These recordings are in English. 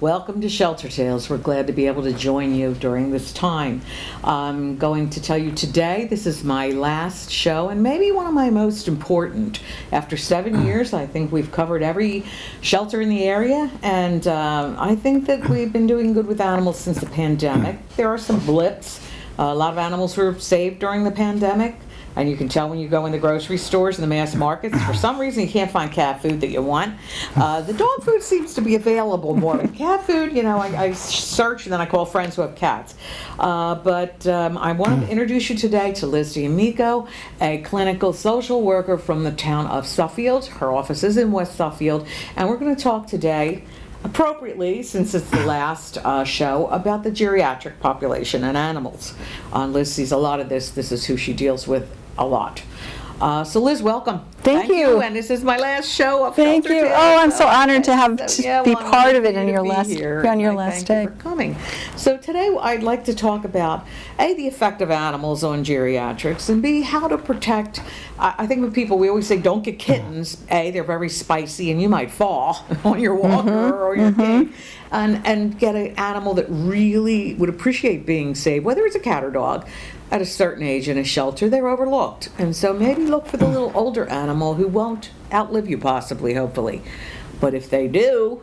Welcome to ShelterTails. We're glad to be able to join you during this time. I'm going to tell you today, this is my last show and maybe one of my most important. After 7 years, I think we've covered every shelter in the area, and I think that we've been doing good with animals since the pandemic. There are some blips. A lot of animals were saved during the pandemic. And you can tell when you go in the grocery stores and the mass markets, for some reason you can't find cat food that you want. The dog food seems to be available more. But cat food, I search and then I call friends who have cats. But I wanted to introduce you today to Liz Damico, a clinical social worker from the town of Suffield. Her office is in West Suffield. And we're going to talk today, appropriately, since it's the last show, about the geriatric population and animals. Liz sees a lot of this. This is who she deals with a lot. So Liz, welcome. Thank you. And this is my last show of Thank you. ShelterTails. Oh, I'm so honored to be part of it on your last day. Thank you for coming. So today I'd like to talk about A, the effect of animals on geriatrics, and B, how to protect. I think with people, we always say don't get kittens. A, they're very spicy and you might fall on your walker or your gate. And get an animal that really would appreciate being saved, whether it's a cat or dog. At a certain age in a shelter, they're overlooked. And so maybe look for the little older animal who won't outlive you possibly, hopefully. But if they do,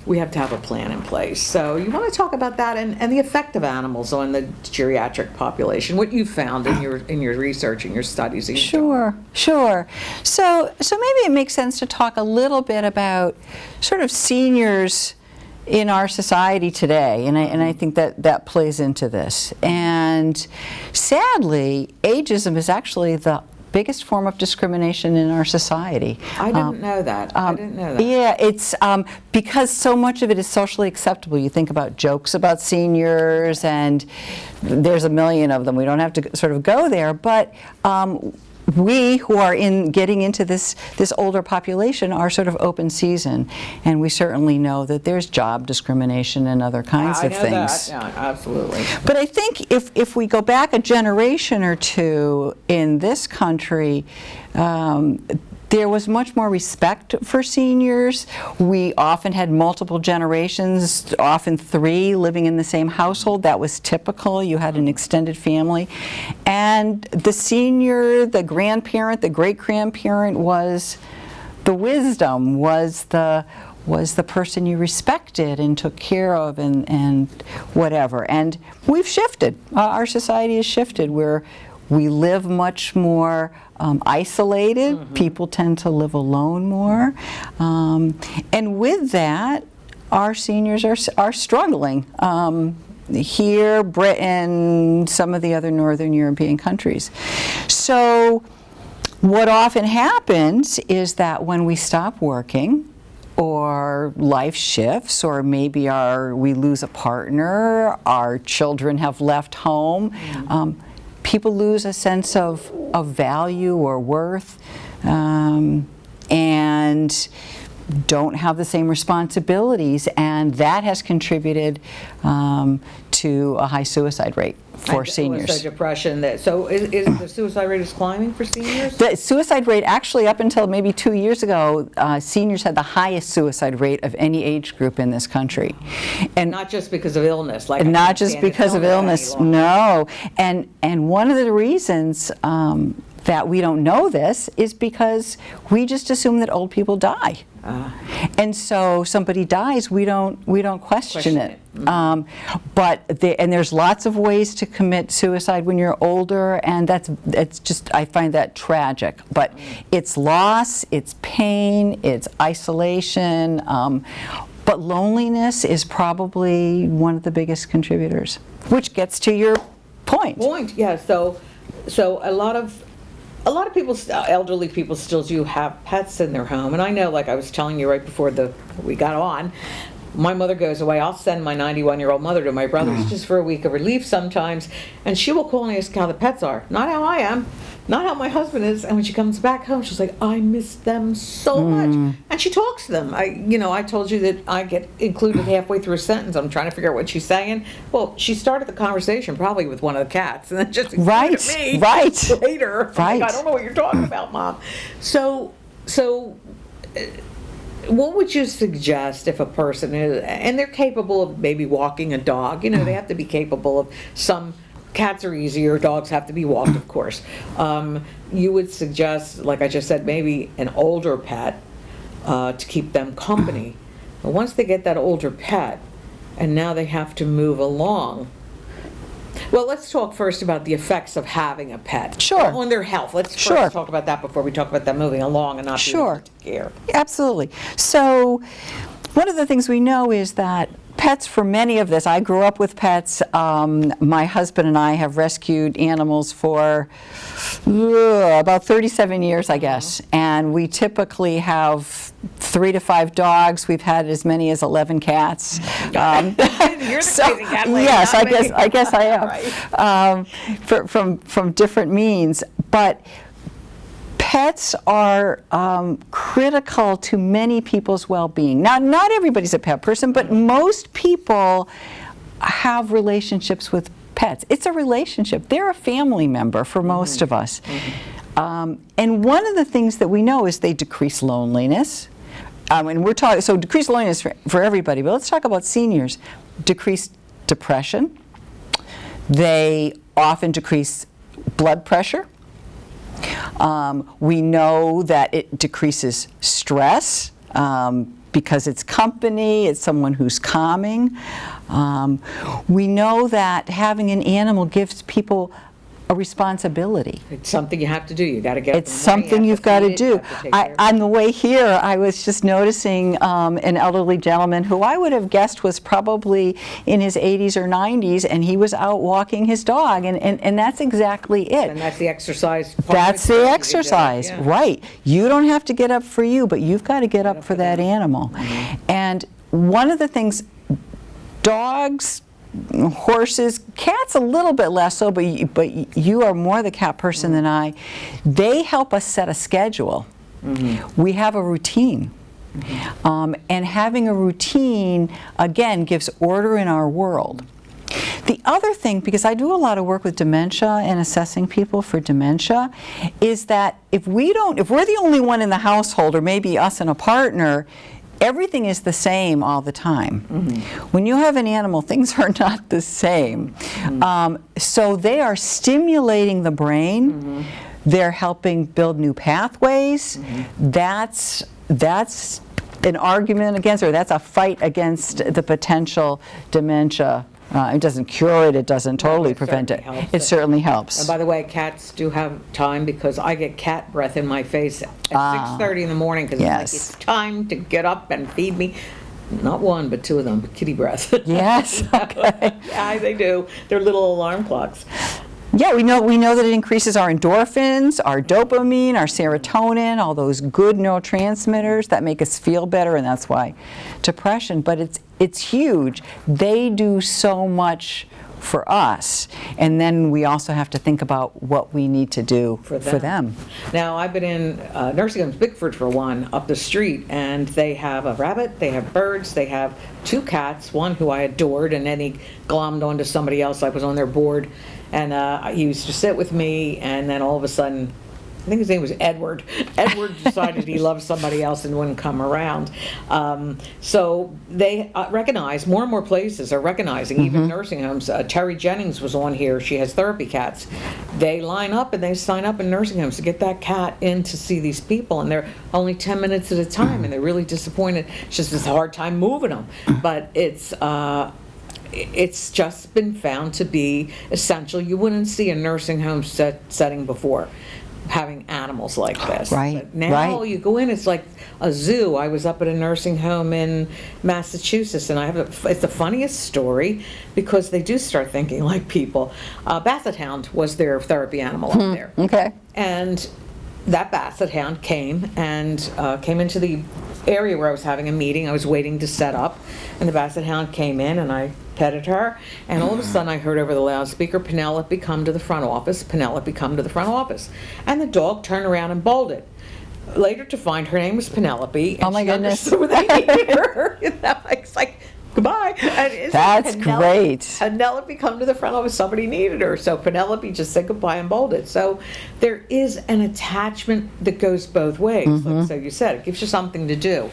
we have to have a plan in place. So you want to talk about that and the effect of animals on the geriatric population, what you found in your research and your studies. Sure. So maybe it makes sense to talk a little bit about sort of seniors in our society today, and I think that plays into this. And sadly, ageism is actually the biggest form of discrimination in our society. I didn't know that. Yeah, it's because so much of it is socially acceptable. You think about jokes about seniors, and there's a million of them. We don't have to sort of go there, but we who are getting into this older population are sort of open season, and we certainly know that there's job discrimination and other kinds of things. That. Yeah, absolutely. But I think if we go back a generation or two in this country, there was much more respect for seniors. We often had multiple generations, often 3 living in the same household. That was typical. You had an extended family. And the senior, the grandparent, the great-grandparent was the wisdom, was the person you respected and took care of and whatever. And we've shifted. Our society has shifted where we live much more isolated. People tend to live alone more. And with that, our seniors are struggling. Here, Britain, some of the other Northern European countries. So what often happens is that when we stop working, or life shifts, or maybe we lose a partner, our children have left home, people lose a sense of value or worth, and don't have the same responsibilities, and that has contributed to a high suicide rate for seniors. So depression. So is the suicide rate is climbing for seniors? The suicide rate, actually, up until maybe 2 years ago, seniors had the highest suicide rate of any age group in this country, and not just because of illness, like not just because of illness. No, and one of the reasons that we don't know this is because we just assume that old people die. And so somebody dies, we don't question it. But there's lots of ways to commit suicide when you're older, and I find that tragic. But it's loss, it's pain, it's isolation. But loneliness is probably one of the biggest contributors, which gets to your point. Yeah. So a lot of people, elderly people, still do have pets in their home. And I know, like I was telling you right before we got on, my mother goes away. I'll send my 91-year-old mother to my brother's just for a week of relief sometimes, and she will call and ask how the pets are. Not how I am, not how my husband is. And when she comes back home, she's like, I miss them so much. And she talks to them. I told you that I get included halfway through a sentence. I'm trying to figure out what she's saying. Well, she started the conversation probably with one of the cats, and then just included me later. Right. Like, I don't know what you're talking about, Mom. So What would you suggest if a person is, and they're capable of maybe walking a dog, they have to be capable of some. Cats are easier, dogs have to be walked, of course. You would suggest, like I just said, maybe an older pet to keep them company. But once they get that older pet, and now they have to move along. Well, let's talk first about the effects of having a pet. Sure. On their health. Let's first talk about that before we talk about them moving along and not being able to take care. Absolutely. So one of the things we know is that pets, for many of this, I grew up with pets. My husband and I have rescued animals for about 37 years, I guess. And we typically have 3 to 5 dogs. We've had as many as 11 cats. You're the crazy cat lady. Yes, not me. I guess I am. Right. From different means. But pets are critical to many people's well-being. Now, not everybody's a pet person, but most people have relationships with pets. It's a relationship. They're a family member for most of us. And one of the things that we know is they decrease loneliness. And we're talking, so decrease loneliness for everybody, but let's talk about seniors. Decrease depression. They often decrease blood pressure. We know that it decreases stress because it's company, it's someone who's calming. We know that having an animal gives people a responsibility. It's something you have to do. You got to get. It's something you've got to do. On the way here, I was just noticing an elderly gentleman who I would have guessed was probably in his 80s or 90s, and he was out walking his dog, and that's exactly it. And that's the exercise. That's the exercise, right? You don't have to get up for you, but you've got to get up for that animal. And one of the things, dogs, horses, cats a little bit less so, but you are more the cat person than I. They help us set a schedule. We have a routine. And having a routine, again, gives order in our world. The other thing, because I do a lot of work with dementia and assessing people for dementia, is that if we're the only one in the household, or maybe us and a partner, everything is the same all the time. When you have an animal, things are not the same. So they are stimulating the brain. They're helping build new pathways. That's an argument against, or that's a fight against the potential dementia. It doesn't cure it, it doesn't totally prevent it. It certainly helps. And by the way, cats do have time, because I get cat breath in my face at 6:30 in the morning, because it's time to get up and feed me. Not one, but 2 of them, kitty breath. Yes, okay. Yeah, they do. They're little alarm clocks. Yeah, we know that it increases our endorphins, our dopamine, our serotonin, all those good neurotransmitters that make us feel better, and that's why depression. But it's huge. They do so much for us, and then we also have to think about what we need to do for them. Now, I've been in nursing homes, Bickford for one, up the street, and they have a rabbit, they have birds, they have 2 cats, one who I adored, and then he glommed onto somebody else. I was on their board, and he used to sit with me, and then all of a sudden, I think his name was Edward. Edward decided he loved somebody else and wouldn't come around. So they recognize, more and more places are recognizing, even nursing homes. Terry Jennings was on here. She has therapy cats. They line up and they sign up in nursing homes to get that cat in to see these people, and they're only 10 minutes at a time, and they're really disappointed. It's just a hard time moving them. But it's just been found to be essential. You wouldn't see a nursing home setting before, having animals like this. Right. But now you go in, it's like a zoo. I was up at a nursing home in Massachusetts, and it's the funniest story, because they do start thinking like people. Basset Hound was their therapy animal up there. Okay. And that Basset Hound came into the area where I was having a meeting. I was waiting to set up, and the Basset Hound came in, and I petted her, and all of a sudden I heard over the loudspeaker, "Penelope, come to the front office. Penelope, come to the front office." And the dog turned around and bolted. Later to find her name was Penelope. And oh my goodness! They needed her. It's like, goodbye. That's great. Penelope, come to the front office. Somebody needed her. So Penelope just said goodbye and bolted. So there is an attachment that goes both ways. Like so you said, it gives you something to do.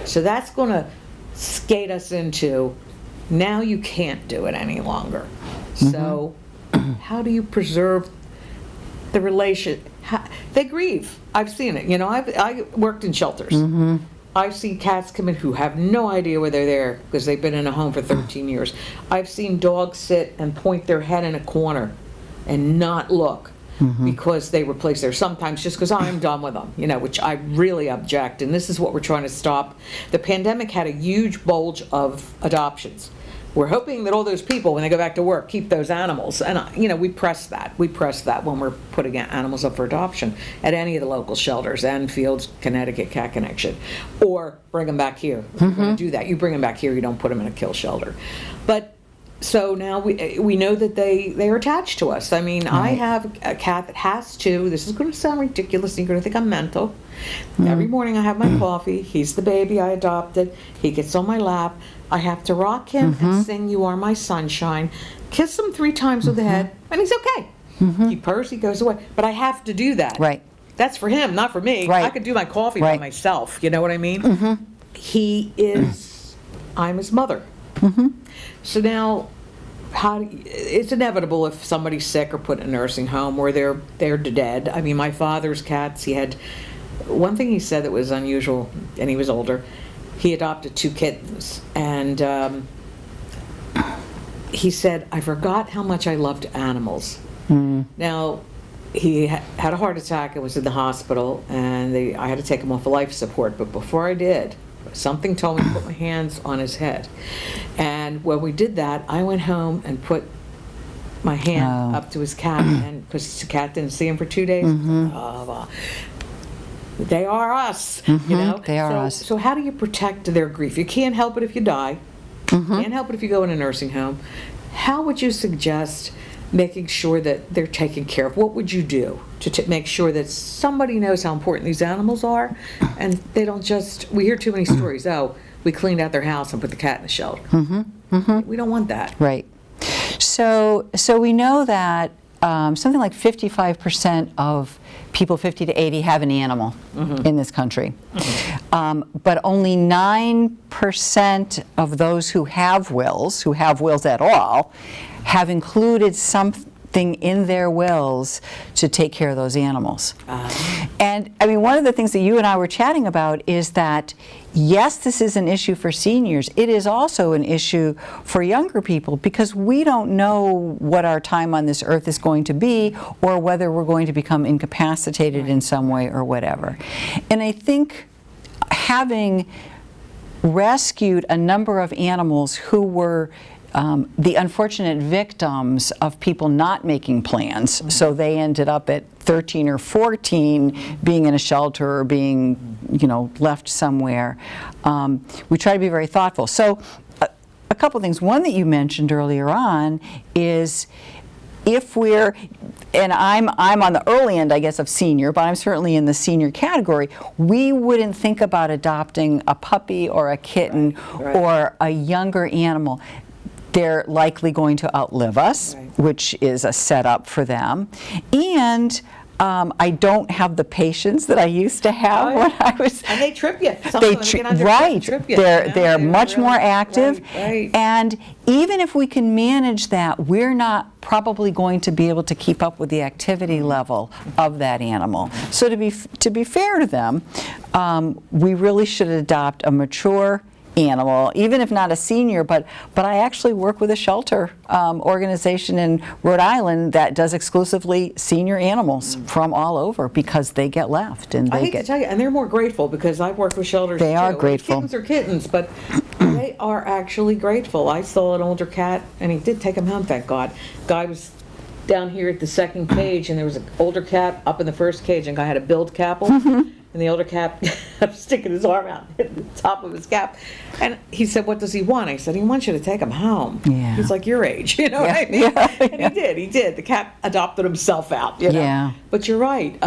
So that's going to skate us into, now you can't do it any longer. So how do you preserve the relation? They grieve. I've seen it. You know, I worked in shelters. I've seen cats come in who have no idea where they're there because they've been in a home for 13 years. I've seen dogs sit and point their head in a corner and not look because they were placed there. Sometimes just because I'm done with them, you know, which I really object. And this is what we're trying to stop. The pandemic had a huge bulge of adoptions. We're hoping that all those people, when they go back to work, keep those animals. And, you know, we press that. We press that when we're putting animals up for adoption at any of the local shelters, Enfields, Connecticut, Cat Connection, or bring them back here. If you're going to do that, you bring them back here, you don't put them in a kill shelter. But so now we know that they're attached to us. I mean, I have a cat that has to, this is going to sound ridiculous, and you're going to think I'm mental. Every morning I have my coffee. He's the baby I adopted. He gets on my lap. I have to rock him and sing "You Are My Sunshine," kiss him 3 times with the head, and he's okay. He purrs, he goes away. But I have to do that. Right. That's for him, not for me. Right. I could do my coffee by myself. You know what I mean? He is, I'm his mother. So now, it's inevitable if somebody's sick or put in a nursing home or they're dead. I mean, my father's cats, he had, one thing he said that was unusual, and he was older, he adopted 2 kittens, and he said, I forgot how much I loved animals. Now, he had a heart attack and was in the hospital, and I had to take him off of life support, but before I did, something told me to put my hands on his head. And when we did that, I went home and put my hand up to his cat, and because the cat didn't see him for 2 days. They are us, you know. They are us. So how do you protect their grief? You can't help it if you die. You can't help it if you go in a nursing home. How would you suggest making sure that they're taken care of? What would you do to make sure that somebody knows how important these animals are, and they don't just, we hear too many stories, oh, we cleaned out their house and put the cat in the shelter. We don't want that. Right. So we know that something like 55% of people 50 to 80 have an animal in this country. But only 9% of those who have wills at all, have included something in their wills to take care of those animals. And I mean, one of the things that you and I were chatting about is that, yes, this is an issue for seniors. It is also an issue for younger people, because we don't know what our time on this earth is going to be, or whether we're going to become incapacitated in some way or whatever. And I think having rescued a number of animals who were the unfortunate victims of people not making plans, so they ended up at 13 or 14 being in a shelter or being, you know, left somewhere. We try to be very thoughtful. So a couple things. One that you mentioned earlier on is, if we're, and I'm on the early end, I guess, of senior, but I'm certainly in the senior category, we wouldn't think about adopting a puppy or a kitten or a younger animal. They're likely going to outlive us, which is a setup for them. And I don't have the patience that I used to have when I was. And they trip you. They're much more active. Right. And even if we can manage that, we're not probably going to be able to keep up with the activity level of that animal. So to be fair to them, we really should adopt a mature animal, even if not a senior, but I actually work with a shelter organization in Rhode Island that does exclusively senior animals from all over, because they get left. And I hate to tell you, and they're more grateful, because I've worked with shelters too. They are grateful. Kittens are kittens, but they are actually grateful. I saw an older cat, and he did take him home, thank God. Guy was down here at the second cage, and there was an older cat up in the first cage, and guy had a billed capel. And the older cat kept sticking his arm out at the top of his cap. And he said, what does he want? I said, he wants you to take him home. Yeah. He's like your age, you know what I mean? And he did. The cat adopted himself out, you know? Yeah. But you're right.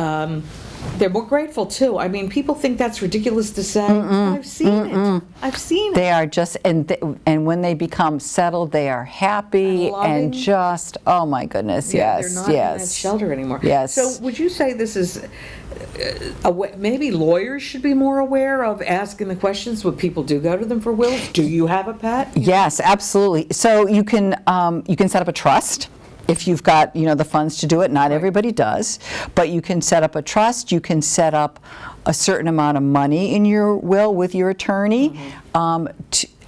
They're more grateful too. I mean, people think that's ridiculous to say, but I've seen it. I've seen it. They are just, and when they become settled, they are happy and just, oh my goodness, yes, They're not in that shelter anymore. Yes. So would you say this is, maybe lawyers should be more aware of asking the questions when people do go to them for wills? Do you have a pet? Yes, absolutely. So you can set up a trust. If you've got, the funds to do it. Not everybody does, but you can set up a trust. You can set up a certain amount of money in your will with your attorney.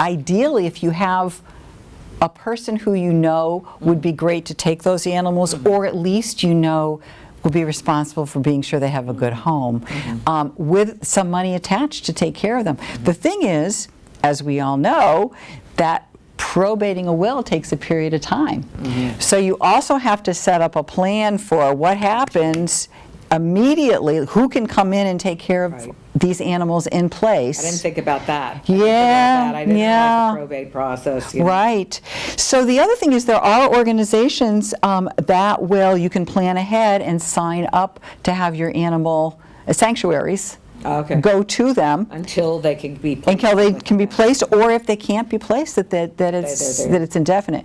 Ideally, if you have a person who would be great to take those animals, or at least will be responsible for being sure they have a good home, with some money attached to take care of them. The thing is, as we all know, that probating a will takes a period of time. So you also have to set up a plan for what happens immediately, who can come in and take care of these animals in place. I didn't think about that. I didn't know the probate process. Right. So the other thing is there are organizations that you can plan ahead and sign up to have your animal sanctuaries. Go to them until they can be placed, or if they can't be placed, that it's indefinite.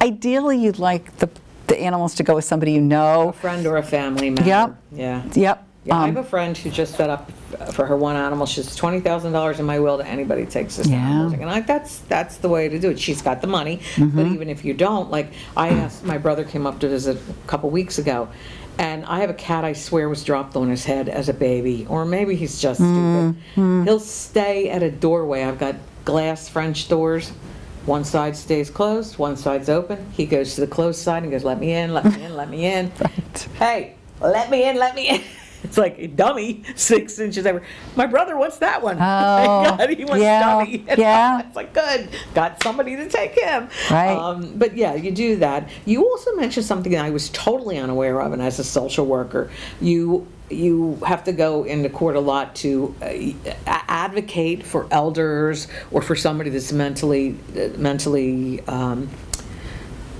Ideally, you'd like the animals to go with somebody a friend or a family member. Yep. Yeah, I have a friend who just set up for her one animal. She's $20,000 in my will to anybody who takes this animal. And that's the way to do it. She's got the money, but even if you don't, like I asked, my brother came up to visit a couple weeks ago. And I have a cat I swear was dropped on his head as a baby, or maybe he's just stupid. He'll stay at a doorway. I've got glass French doors. One side stays closed, one side's open. He goes to the closed side and goes, let me in, let me in, let me in. Hey, let me in, let me in. It's like a dummy, 6 inches over. My brother wants that one. Oh, God, he wants dummy. Yeah. It's like, good, got somebody to take him. Right. But yeah, you do that. You also mentioned something that I was totally unaware of, and as a social worker, you have to go into court a lot to advocate for elders or for somebody that's mentally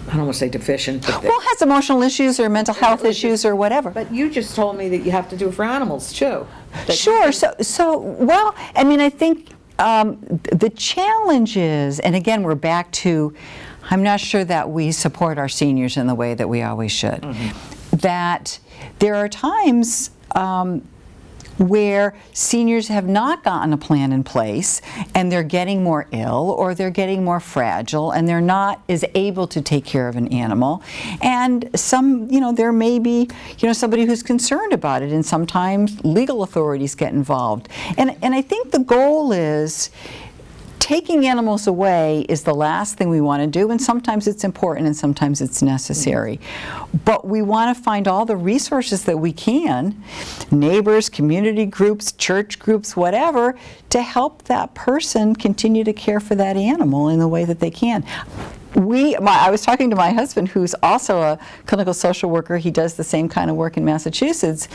I don't want to say deficient. But has emotional issues or mental health issues or whatever. But you just told me that you have to do it for animals too. Sure. I think the challenge is, and again, we're back to, I'm not sure that we support our seniors in the way that we always should. That there are times where seniors have not gotten a plan in place and they're getting more ill or they're getting more fragile and they're not as able to take care of an animal. And there may be, somebody who's concerned about it, and sometimes legal authorities get involved. And I think the goal is, taking animals away is the last thing we want to do, and sometimes it's important and sometimes it's necessary. But we want to find all the resources that we can, neighbors, community groups, church groups, whatever, to help that person continue to care for that animal in the way that they can. I was talking to my husband, who's also a clinical social worker. He does the same kind of work in Massachusetts,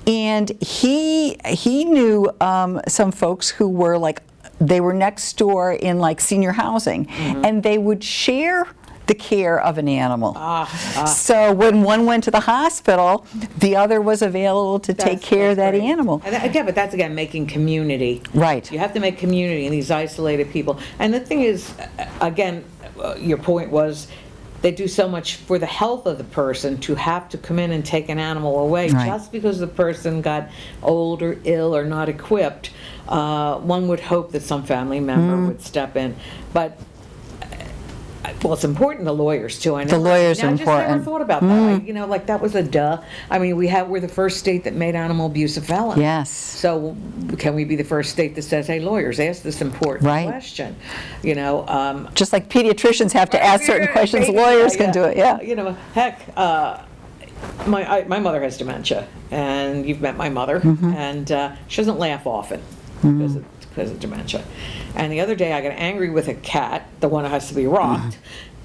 and he knew some folks who were they were next door in senior housing, and they would share the care of an animal. So when one went to the hospital, the other was available to take care of that animal. And but that's again making community. Right. You have to make community in these isolated people. And the thing is, again, your point was, they do so much for the health of the person to have to come in and take an animal away just because the person got old or ill or not equipped. One would hope that some family member would step in. But, it's important to lawyers, too. I know. The lawyers are important. I just never thought about that. That was a duh. I mean, we're the first state that made animal abuse a felony. Yes. So can we be the first state that says, hey, lawyers, ask this important question? Just like pediatricians have to ask certain questions, lawyers can do it, Heck, my mother has dementia, and you've met my mother, and she doesn't laugh often because of dementia. And the other day I got angry with a cat, the one that has to be rocked.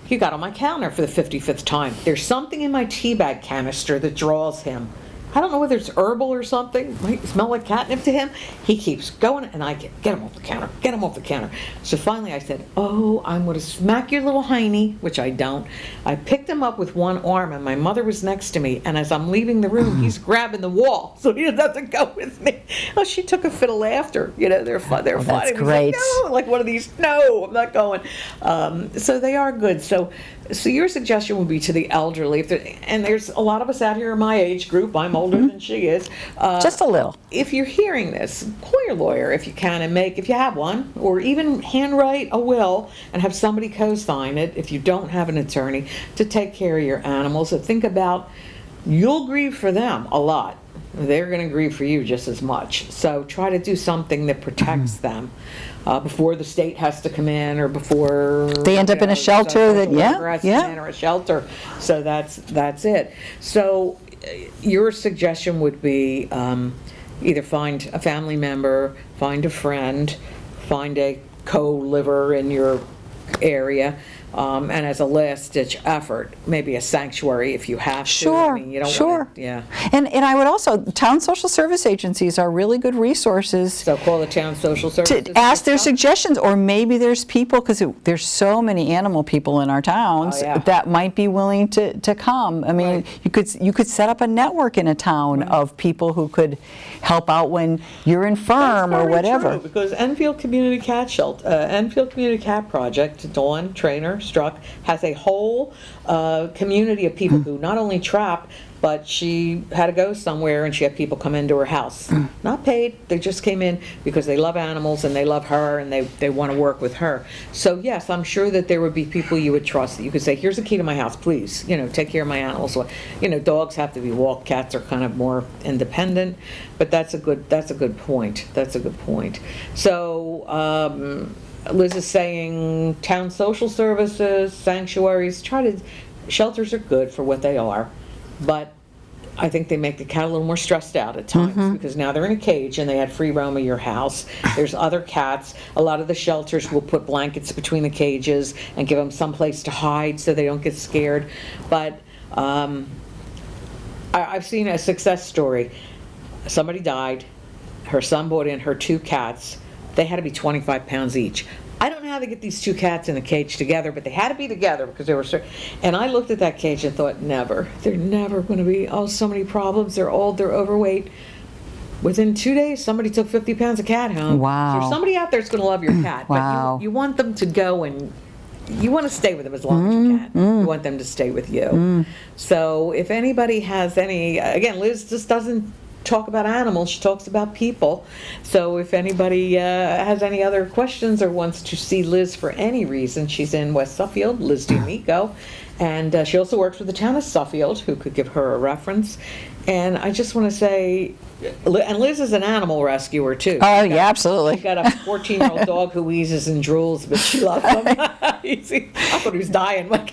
He got on my counter for the 55th time. There's something in my tea bag canister that draws him. I don't know whether it's herbal or something, might smell like catnip to him. He keeps going, and I get him off the counter, get him off the counter. So finally I said, oh, I'm going to smack your little hiney, which I don't. I picked him up with one arm, and my mother was next to me, and as I'm leaving the room, he's grabbing the wall, so he doesn't have to go with me. Oh, she took a fit of laughter. You know, they're fighting. That's great. Like, no, like one of these, no, I'm not going. So they are good. So your suggestion would be to the elderly, and there's a lot of us out here in my age group. I'm older than she is. Just a little. If you're hearing this, call your lawyer if you can, and if you have one, or even handwrite a will and have somebody co-sign it if you don't have an attorney to take care of your animals. So think about, you'll grieve for them a lot. They're going to grieve for you just as much. So try to do something that protects them before the state has to come in, or before they end up in a shelter. That or a shelter. So that's it. So your suggestion would be either find a family member, find a friend, find a co-liver in your area. And as a last-ditch effort, maybe a sanctuary if you have to. Sure, I mean, you don't sure. want to, yeah. And I would also, town social service agencies are really good resources. So call the town social services. To ask their suggestions, or maybe there's people, because there's so many animal people in our towns that might be willing to come. I mean, you could set up a network in a town of people who could help out when you're infirm or whatever. True, because Enfield Community Cat Shelter, Enfield Community Cat Project, Dawn Trainer Struck, has a whole community of people who not only trap, but she had to go somewhere and she had people come into her house. Not paid, they just came in because they love animals and they love her and they want to work with her. So yes, I'm sure that there would be people you would trust that you could say, here's the key to my house, please, take care of my animals. Dogs have to be walked, cats are kind of more independent, but that's a good point. That's a good point. So Liz is saying town social services, sanctuaries, shelters are good for what they are, but I think they make the cat a little more stressed out at times because now they're in a cage and they had free roam of your house. There's other cats. A lot of the shelters will put blankets between the cages and give them some place to hide so they don't get scared. But I've seen a success story. Somebody died. Her son brought in her 2 cats. They had to be 25 pounds each. I don't know how they get these 2 cats in a cage together, but they had to be together because they were and I looked at that cage and thought, never. They're never going to be, so many problems. They're old, they're overweight. Within 2 days, somebody took 50 pounds of cat home. Wow. So there's somebody out there that's going to love your cat. Wow. But you want them to go and you want to stay with them as long as you can. You want them to stay with you. So if anybody has any, again, Liz just doesn't talk about animals, she talks about people. So if anybody has any other questions or wants to see Liz for any reason, she's in West Suffield, Liz Damico, and she also works with the town of Suffield, who could give her a reference. And I just want to say, and Liz is an animal rescuer too. Oh, yeah, absolutely. She's got a 14-year-old dog who wheezes and drools, but she loves him. I thought he was dying. Well,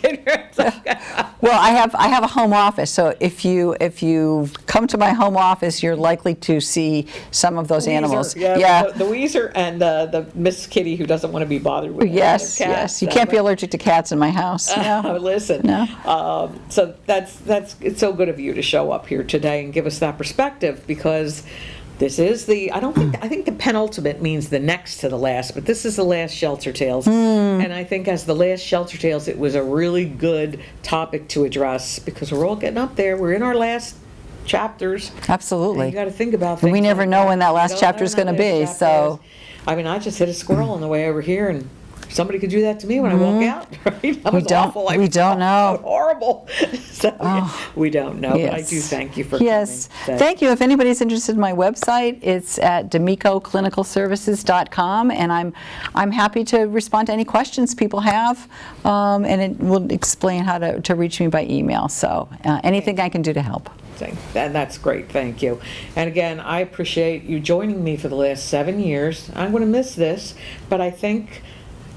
I have a home office, so if you come to my home office, you're likely to see some of those animals. Yeah. The Weezer and the Miss Kitty who doesn't want to be bothered with Yes, cats. yes. You can't be allergic to cats in my house. No. Listen. No. So it's so good of you to show up here today and give us that perspective, because this is I think the penultimate means the next to the last, but this is the last ShelterTails. And I think as the last ShelterTails, it was a really good topic to address because we're all getting up there. We're in our last chapters. Absolutely. And you got to think about things. We never know when that last chapter is going to be. So, I mean, I just hit a squirrel on the way over here, and somebody could do that to me when I walk out. Right? That was awful. We don't know. So horrible. So we don't know. Yes. But I do thank you for Yes. coming. Thank you. If anybody's interested in my website, it's at DamicoClinicalServices.com, and I'm happy to respond to any questions people have, and it will explain how to reach me by email. So anything I can do to help. That's great. Thank you. And again, I appreciate you joining me for the last 7 years. I'm going to miss this, but I think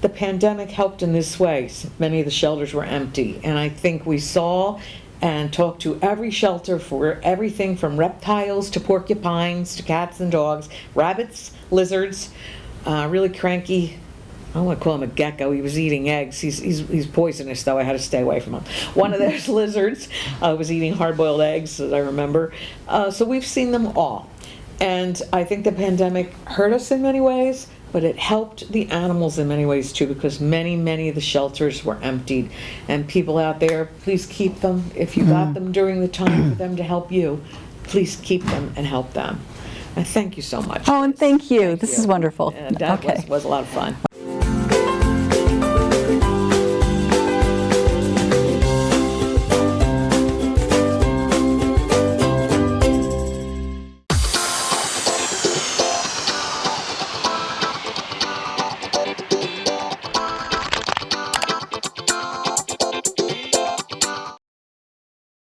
the pandemic helped in this way. Many of the shelters were empty, and I think we saw and talked to every shelter for everything from reptiles to porcupines to cats and dogs, rabbits, lizards, really cranky I don't want to call him a gecko. He was eating eggs. He's poisonous, though. I had to stay away from him. One of those lizards was eating hard-boiled eggs, as I remember. So we've seen them all. And I think the pandemic hurt us in many ways, but it helped the animals in many ways, too, because many of the shelters were emptied. And people out there, please keep them. If you got them during the time for them to help you, please keep them and help them. And thank you so much. Oh, and thank you. This you. is wonderful. And that Okay. was a lot of fun.